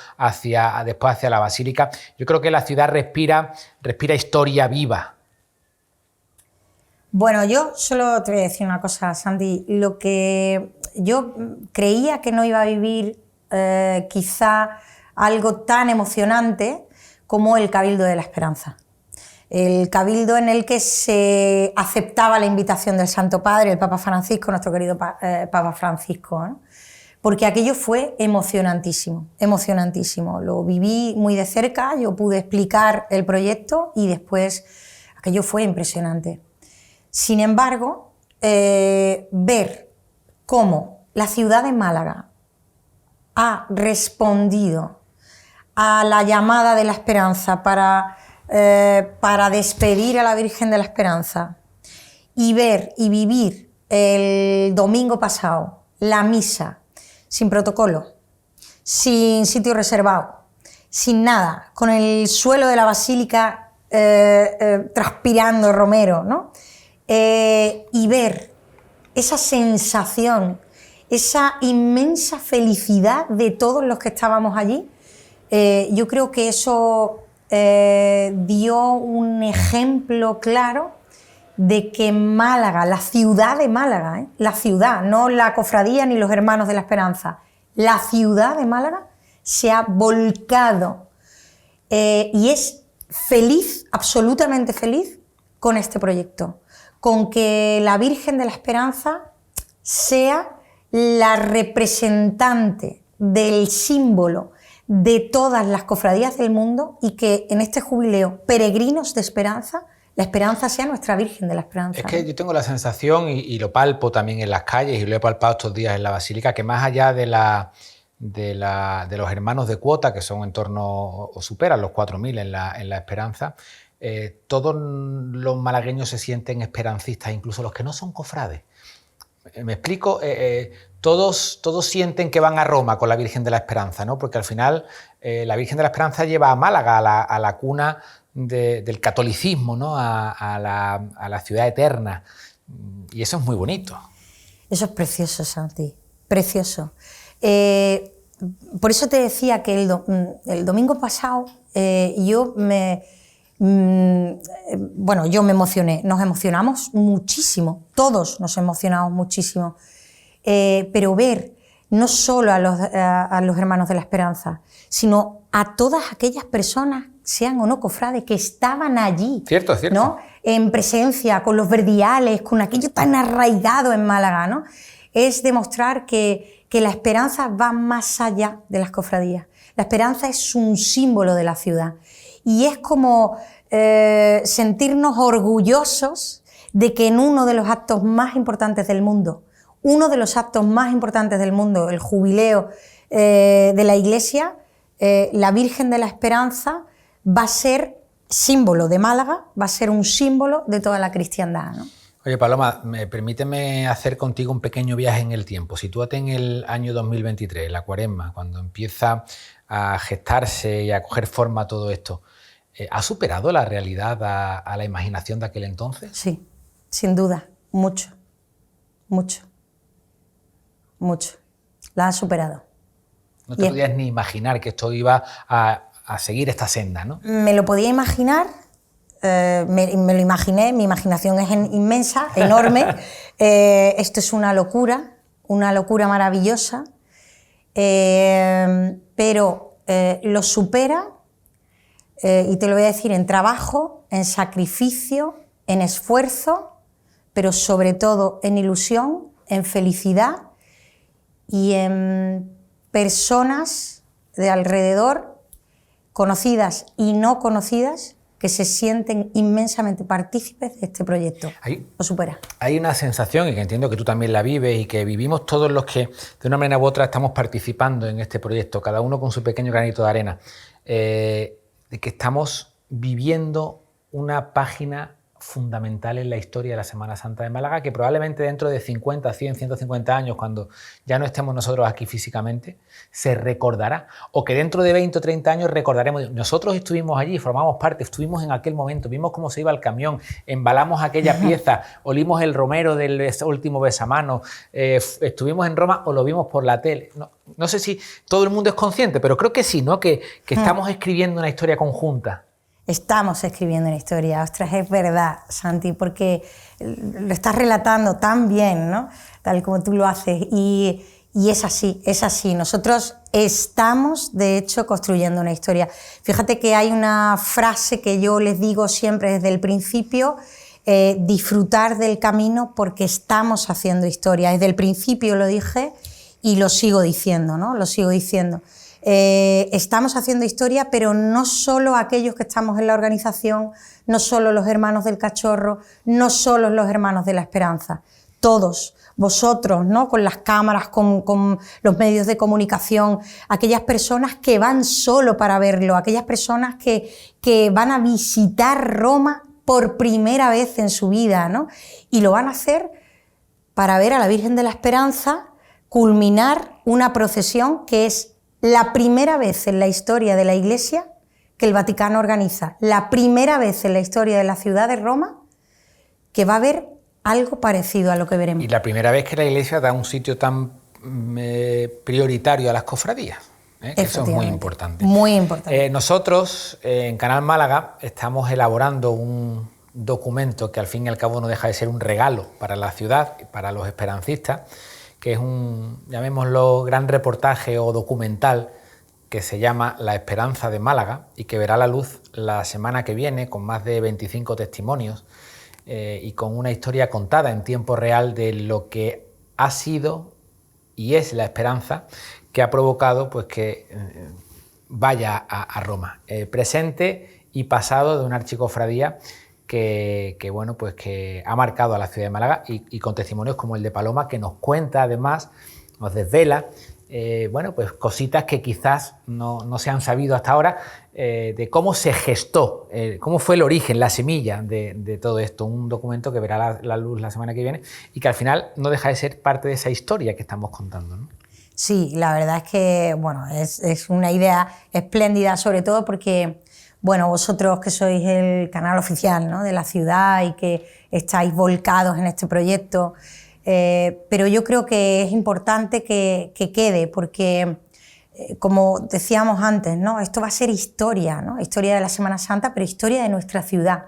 después hacia la basílica. Yo creo que la ciudad respira historia viva. Bueno, yo solo te voy a decir una cosa, Sandy. Lo que yo creía que no iba a vivir quizá algo tan emocionante como el Cabildo de la Esperanza. El cabildo en el que se aceptaba la invitación del Santo Padre, el Papa Francisco, nuestro querido Papa Francisco, ¿no? Porque aquello fue emocionantísimo, emocionantísimo. Lo viví muy de cerca, yo pude explicar el proyecto y después aquello fue impresionante. Sin embargo, ver cómo la ciudad de Málaga ha respondido a la llamada de la Esperanza para despedir a la Virgen de la Esperanza, y ver y vivir el domingo pasado la misa sin protocolo, sin sitio reservado, sin nada, con el suelo de la basílica transpirando romero, ¿no? y ver esa sensación, esa inmensa felicidad de todos los que estábamos allí, yo creo que eso dio un ejemplo claro de que Málaga, la ciudad de Málaga, la ciudad, no la cofradía ni los hermanos de la Esperanza, la ciudad de Málaga se ha volcado y es feliz, absolutamente feliz con este proyecto, con que la Virgen de la Esperanza sea la representante del símbolo de todas las cofradías del mundo y que en este jubileo, peregrinos de esperanza, la esperanza sea nuestra Virgen de la Esperanza. Es que yo tengo la sensación, y lo palpo también en las calles, y lo he palpado estos días en la Basílica, que más allá de los hermanos de cuota, que son en torno, o superan los 4.000 en la Esperanza, todos los malagueños se sienten esperancistas, incluso los que no son cofrades. Me explico, todos sienten que van a Roma con la Virgen de la Esperanza, ¿no? Porque al final la Virgen de la Esperanza lleva a Málaga, a la cuna del catolicismo, ¿no? a la ciudad eterna, y eso es muy bonito. Eso es precioso, Santi, precioso. Por eso te decía que el domingo pasado yo me emocioné, nos emocionamos muchísimo, todos nos emocionamos muchísimo, pero ver no solo a los hermanos de la Esperanza, sino a todas aquellas personas, sean o no cofrades, que estaban allí, cierto. ¿no? En presencia, con los verdiales, con aquello tan arraigado en Málaga, ¿no? Es demostrar que la esperanza va más allá de las cofradías. La esperanza es un símbolo de la ciudad y es como sentirnos orgullosos de que en uno de los actos más importantes del mundo, el jubileo de la Iglesia, la Virgen de la Esperanza va a ser símbolo de Málaga, va a ser un símbolo de toda la cristiandad, ¿no? Oye, Paloma, permíteme hacer contigo un pequeño viaje en el tiempo. Sitúate en el año 2023, la Cuaresma, cuando empieza a gestarse y a coger forma todo esto. ¿Ha superado la realidad a la imaginación de aquel entonces? Sí, sin duda, mucho. La ha superado. No te podías ni imaginar que esto iba a seguir esta senda, ¿no? Me lo podía imaginar, me lo imaginé, mi imaginación es inmensa, enorme. Esto es una locura maravillosa, pero lo supera, y te lo voy a decir, en trabajo, en sacrificio, en esfuerzo, pero sobre todo en ilusión, en felicidad y en personas de alrededor, conocidas y no conocidas, que se sienten inmensamente partícipes de este proyecto. Lo supera. Hay una sensación, y que entiendo que tú también la vives, y que vivimos todos los que de una manera u otra estamos participando en este proyecto, cada uno con su pequeño granito de arena, de que estamos viviendo una página fundamental en la historia de la Semana Santa de Málaga, que probablemente dentro de 50, 100, 150 años, cuando ya no estemos nosotros aquí físicamente, se recordará, o que dentro de 20 o 30 años recordaremos, nosotros estuvimos allí, formamos parte, estuvimos en aquel momento, vimos cómo se iba el camión, embalamos aquella pieza, olimos el romero del último besamano, estuvimos en Roma o lo vimos por la tele. No sé si todo el mundo es consciente, pero creo que sí, ¿no? Que estamos escribiendo una historia conjunta. Estamos escribiendo una historia, ostras, es verdad, Santi, porque lo estás relatando tan bien, ¿no? Tal como tú lo haces, y es así. Nosotros estamos, de hecho, construyendo una historia. Fíjate que hay una frase que yo les digo siempre desde el principio, disfrutar del camino porque estamos haciendo historia. Desde el principio lo dije y lo sigo diciendo, ¿no? Lo sigo diciendo. Estamos haciendo historia, pero no solo aquellos que estamos en la organización, no solo los hermanos del Cachorro, no solo los hermanos de la Esperanza, todos, vosotros, ¿no? Con las cámaras, con los medios de comunicación, aquellas personas que van solo para verlo, aquellas personas que van a visitar Roma por primera vez en su vida, ¿no? Y lo van a hacer para ver a la Virgen de la Esperanza culminar una procesión que es la primera vez en la historia de la Iglesia que el Vaticano organiza, la primera vez en la historia de la ciudad de Roma que va a haber algo parecido a lo que veremos. Y la primera vez que la Iglesia da un sitio tan prioritario a las cofradías. Que eso es muy importante. Muy importante. Nosotros en Canal Málaga estamos elaborando un documento que al fin y al cabo no deja de ser un regalo para la ciudad y para los esperancistas, que es un, llamémoslo, gran reportaje o documental que se llama La Esperanza de Málaga y que verá la luz la semana que viene con más de 25 testimonios y con una historia contada en tiempo real de lo que ha sido y es la esperanza que ha provocado pues, que vaya a Roma, presente y pasado de una archicofradía que bueno, pues que ha marcado a la ciudad de Málaga y con testimonios como el de Paloma, que nos cuenta además, nos desvela, bueno, pues cositas que quizás no se han sabido hasta ahora, de cómo se gestó, cómo fue el origen, la semilla de todo esto. Un documento que verá la luz la semana que viene y que al final no deja de ser parte de esa historia que estamos contando, ¿no? Sí, la verdad es que bueno, es una idea espléndida, sobre todo porque bueno, vosotros que sois el canal oficial, ¿no?, de la ciudad y que estáis volcados en este proyecto, pero yo creo que es importante que quede porque, como decíamos antes, ¿no?, esto va a ser historia, ¿no?, historia de la Semana Santa, pero historia de nuestra ciudad.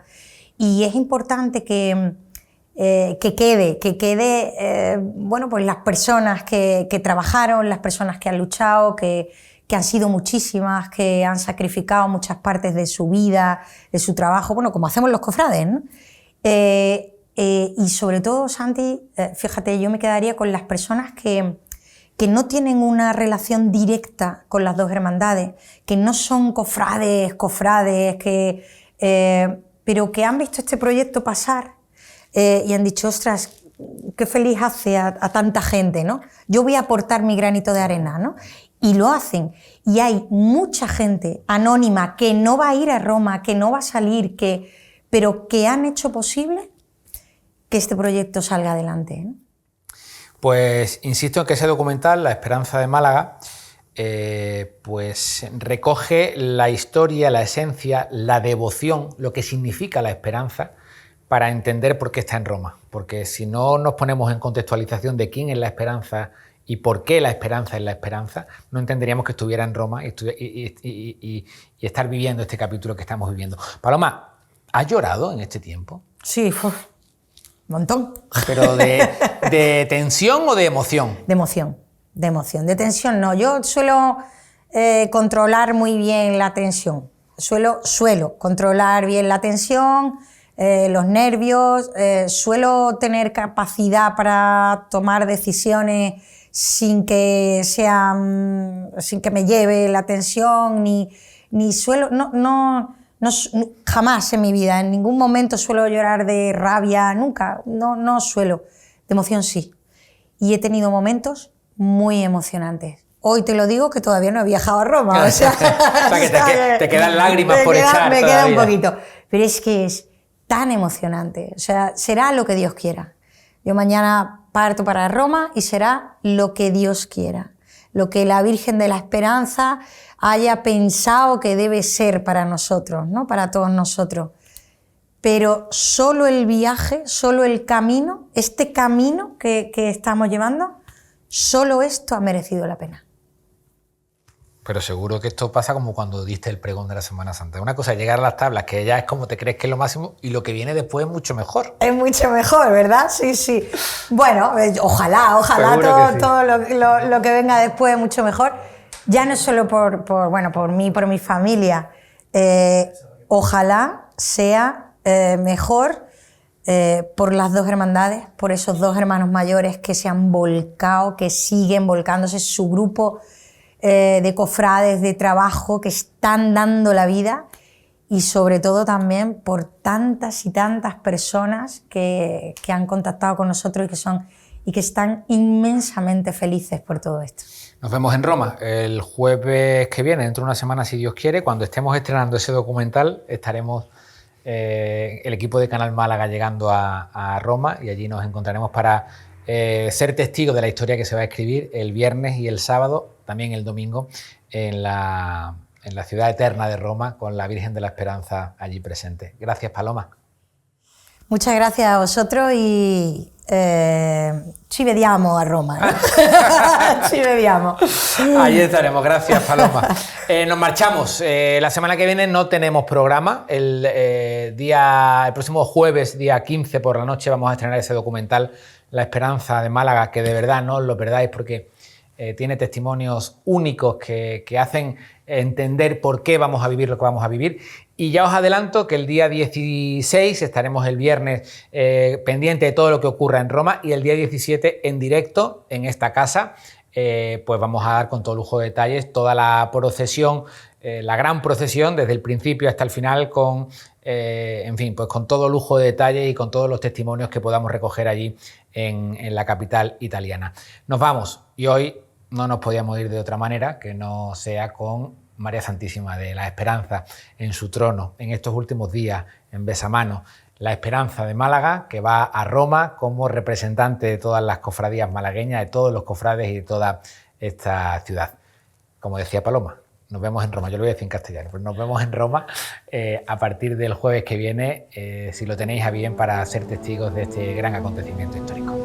Y es importante que quede bueno, pues las personas que trabajaron, las personas que han luchado, que han sido muchísimas, que han sacrificado muchas partes de su vida, de su trabajo, bueno, como hacemos los cofrades, ¿no? Y sobre todo, Santi, fíjate, yo me quedaría con las personas que no tienen una relación directa con las dos hermandades, que no son cofrades, pero que han visto este proyecto pasar y han dicho, ostras, qué feliz hace a tanta gente, ¿no? Yo voy a aportar mi granito de arena, ¿no? Y lo hacen. Y hay mucha gente anónima que no va a ir a Roma, que no va a salir, pero que han hecho posible que este proyecto salga adelante, ¿no? Pues insisto en que ese documental, La Esperanza de Málaga, pues recoge la historia, la esencia, la devoción, lo que significa la esperanza, para entender por qué está en Roma. Porque si no nos ponemos en contextualización de quién es la esperanza y por qué la esperanza es la esperanza, no entenderíamos que estuviera en Roma y estar viviendo este capítulo que estamos viviendo. Paloma, ¿has llorado en este tiempo? Sí, un montón. ¿Pero de tensión o de emoción? De emoción, de tensión no. Yo suelo controlar muy bien la tensión. Suelo controlar bien la tensión, los nervios, suelo tener capacidad para tomar decisiones sin que me lleve la tensión, ni suelo, jamás en mi vida, en ningún momento suelo llorar de rabia, nunca, no suelo, de emoción sí. Y he tenido momentos muy emocionantes. Hoy te lo digo que todavía no he viajado a Roma. O sea que te quedan lágrimas por echar. Me queda un poquito, pero es que es tan emocionante, o sea, será lo que Dios quiera. Yo mañana parto para Roma y será lo que Dios quiera, lo que la Virgen de la Esperanza haya pensado que debe ser para nosotros, ¿no?, para todos nosotros. Pero solo el viaje, solo el camino, este camino que estamos llevando, solo esto ha merecido la pena. Pero seguro que esto pasa como cuando diste el pregón de la Semana Santa. Una cosa es llegar a las tablas, que ya es como te crees que es lo máximo, y lo que viene después es mucho mejor. Es mucho mejor, ¿verdad? Sí, sí. Bueno, ojalá todo lo que venga después es mucho mejor. Ya no solo por mí, por mi familia. Ojalá sea mejor por las dos hermandades, por esos dos hermanos mayores que se han volcado, que siguen volcándose, su grupo de cofrades, de trabajo, que están dando la vida, y sobre todo también por tantas y tantas personas que han contactado con nosotros y que están inmensamente felices por todo esto. Nos vemos en Roma el jueves que viene, dentro de una semana, si Dios quiere. Cuando estemos estrenando ese documental, estaremos el equipo de Canal Málaga llegando a Roma, y allí nos encontraremos para ser testigos de la historia que se va a escribir el viernes y el sábado, también el domingo, en la ciudad eterna de Roma, con la Virgen de la Esperanza allí presente. Gracias, Paloma. Muchas gracias a vosotros y ci vediamo a Roma. Ci vediamo. Ahí estaremos, gracias Paloma. Nos marchamos. La semana que viene no tenemos programa. El próximo jueves, día 15 por la noche, vamos a estrenar ese documental La Esperanza de Málaga, que de verdad no os lo perdáis porque tiene testimonios únicos que hacen entender por qué vamos a vivir lo que vamos a vivir. Y ya os adelanto que el día 16 estaremos el viernes pendiente de todo lo que ocurra en Roma, y el día 17 en directo en esta casa pues vamos a dar con todo lujo de detalles toda la procesión, la gran procesión desde el principio hasta el final, con en fin, pues con todo lujo de detalles y con todos los testimonios que podamos recoger allí en la capital italiana. Nos vamos, y hoy no nos podíamos ir de otra manera que no sea con María Santísima de la Esperanza en su trono en estos últimos días en besamanos. La Esperanza de Málaga, que va a Roma como representante de todas las cofradías malagueñas, de todos los cofrades y de toda esta ciudad. Como decía Paloma, nos vemos en Roma. Yo lo voy a decir en castellano, pero nos vemos en Roma a partir del jueves que viene, si lo tenéis a bien, para ser testigos de este gran acontecimiento histórico.